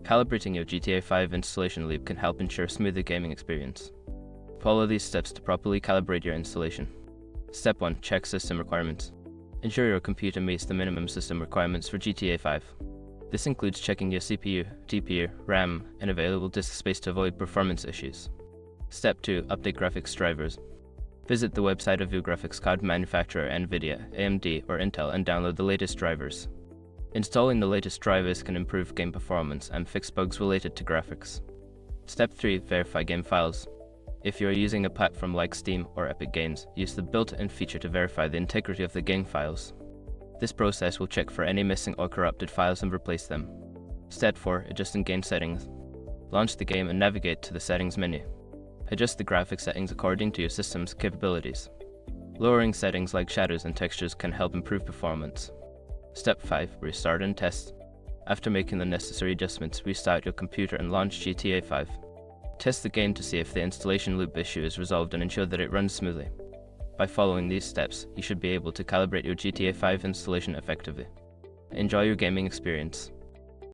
Calibrating your GTA 5 installation loop can help ensure a smoother gaming experience. Follow these steps to properly calibrate your installation. Step 1. Check system requirements. Ensure your computer meets the minimum system requirements for GTA 5. This includes checking your CPU, GPU, RAM, and available disk space to avoid performance issues. Step 2. Update graphics drivers. Visit the website of your graphics card manufacturer NVIDIA, AMD, or Intel and download the latest drivers. Installing the latest drivers can improve game performance and fix bugs related to graphics. Step 3. Verify game files. If you are using a platform like Steam or Epic Games, use the built-in feature to verify the integrity of the game files. This process will check for any missing or corrupted files and replace them. Step 4. Adjusting game settings. Launch the game and navigate to the settings menu. Adjust the graphics settings according to your system's capabilities. Lowering settings like shadows and textures can help improve performance. Step 5. Restart and test. After making the necessary adjustments, restart your computer and launch GTA 5. Test the game to see if the installation loop issue is resolved and ensure that it runs smoothly. By following these steps, you should be able to calibrate your GTA 5 installation effectively. Enjoy your gaming experience.